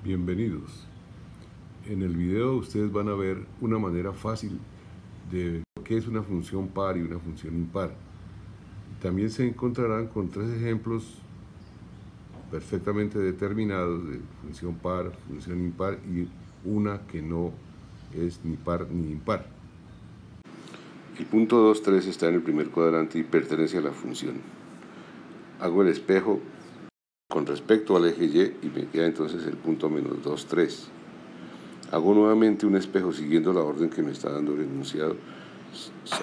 Bienvenidos. En el video ustedes van a ver una manera fácil de lo que es una función par y una función impar. También se encontrarán con tres ejemplos perfectamente determinados de función par, función impar y una que no es ni par ni impar. El punto 2, 3 está en el primer cuadrante y pertenece a la función. Hago el espejo con respecto al eje Y y me queda entonces el punto menos 2, 3. Hago nuevamente un espejo siguiendo la orden que me está dando el enunciado,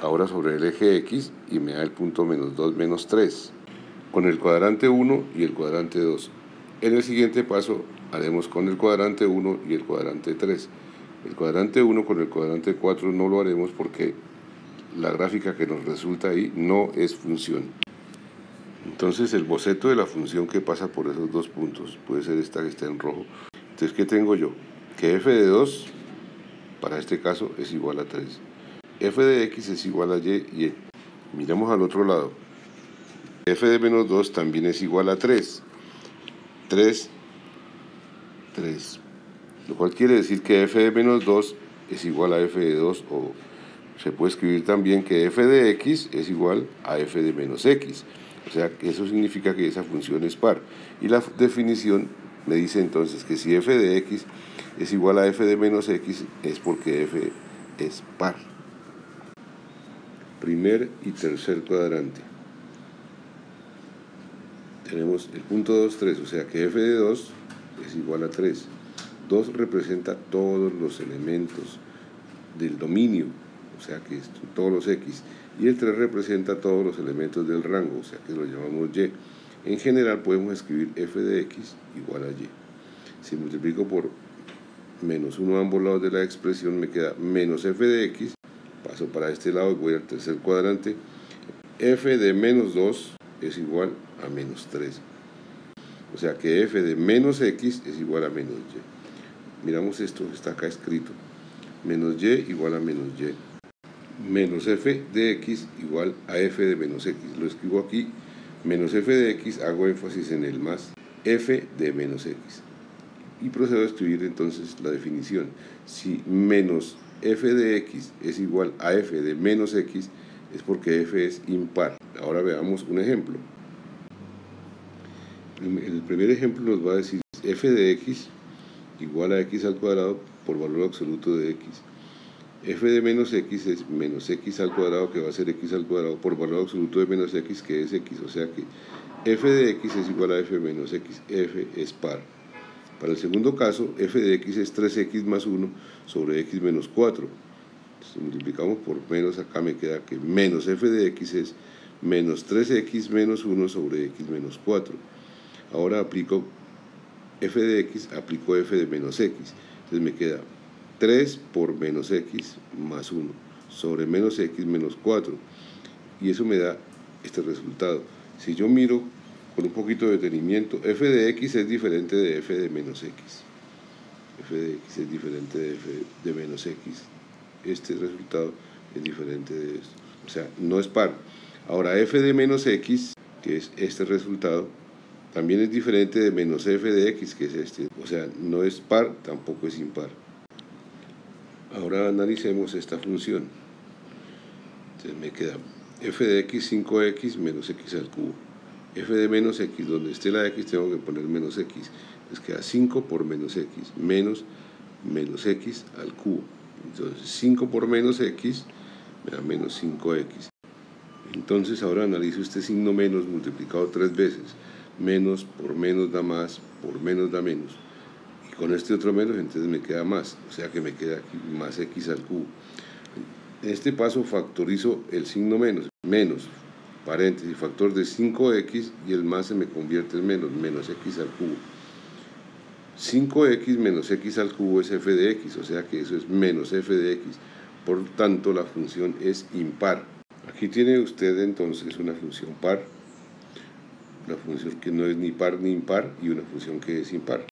ahora sobre el eje X, y me da el punto menos 2, menos 3, con el cuadrante 1 y el cuadrante 2. En el siguiente paso haremos con el cuadrante 1 y el cuadrante 3. El cuadrante 1 con el cuadrante 4 no lo haremos porque la gráfica que nos resulta ahí no es función. Entonces el boceto de la función que pasa por esos dos puntos puede ser esta que está en rojo. Entonces, ¿qué tengo yo? Que f de 2, para este caso, es igual a 3. F de x es igual a y. Miramos al otro lado. F de menos 2 también es igual a 3. 3, 3. Lo cual quiere decir que f de menos 2 es igual a f de 2, o se puede escribir también que f de x es igual a f de menos x. O sea, que eso significa que esa función es par. Y la definición me dice entonces que si f de x es igual a f de menos x es porque f es par. Primer y tercer cuadrante. Tenemos el punto 2, 3, o sea que f de 2 es igual a 3. 2 representa todos los elementos del dominio, o sea que todos los x, y el 3 representa todos los elementos del rango, o sea que lo llamamos y. En general podemos escribir f de x igual a y. Si multiplico por menos 1 a ambos lados de la expresión, me queda menos f de x, paso para este lado y voy al tercer cuadrante, f de menos 2 es igual a menos 3. O sea que f de menos x es igual a menos y. Miramos esto, está acá escrito. Menos y igual a menos y. Menos f de x igual a f de menos x. Lo escribo aquí. Menos f de x, hago énfasis en el más, f de menos x. Y procedo a escribir entonces la definición. Si menos f de x es igual a f de menos x, es porque f es impar. Ahora veamos un ejemplo. El primer ejemplo nos va a decir f de x igual a x al cuadrado por valor absoluto de x. F de menos x es menos x al cuadrado, que va a ser x al cuadrado por valor absoluto de menos x, que es x. O sea que f de x es igual a f menos x. F es par. Para el segundo caso, f de x es 3x más 1 sobre x menos 4. Si multiplicamos por menos, acá me queda que menos f de x es menos 3x menos 1 sobre x menos 4. Ahora aplico f de x, aplico f de menos x. Entonces me queda 3 por menos x más 1 sobre menos x menos 4. Y eso me da este resultado. Si yo miro con un poquito de detenimiento, f de x es diferente de f de menos x. F de x es diferente de f de menos x. Este resultado es diferente de esto. O sea, no es par. Ahora, f de menos x, que es este resultado, también es diferente de menos f de x, que es este. O sea, no es par, tampoco es impar. Ahora analicemos esta función. Entonces me queda f de x 5x menos x al cubo. F de menos x, donde esté la x tengo que poner menos x. Entonces queda 5 por menos x menos x al cubo. Entonces 5 por menos x me da menos 5x. Entonces ahora analizo este signo menos multiplicado 3 veces. Menos por menos da más, por menos da menos. Y con este otro menos, entonces me queda más. O sea que me queda aquí más x al cubo. En este paso factorizo el signo menos. Menos, paréntesis, factor de 5x, y el más se me convierte en menos, menos x al cubo. 5x menos x al cubo es f de x, o sea que eso es menos f de x. Por tanto, la función es impar. Aquí tiene usted entonces una función par, una función que no es ni par ni impar, y una función que es impar.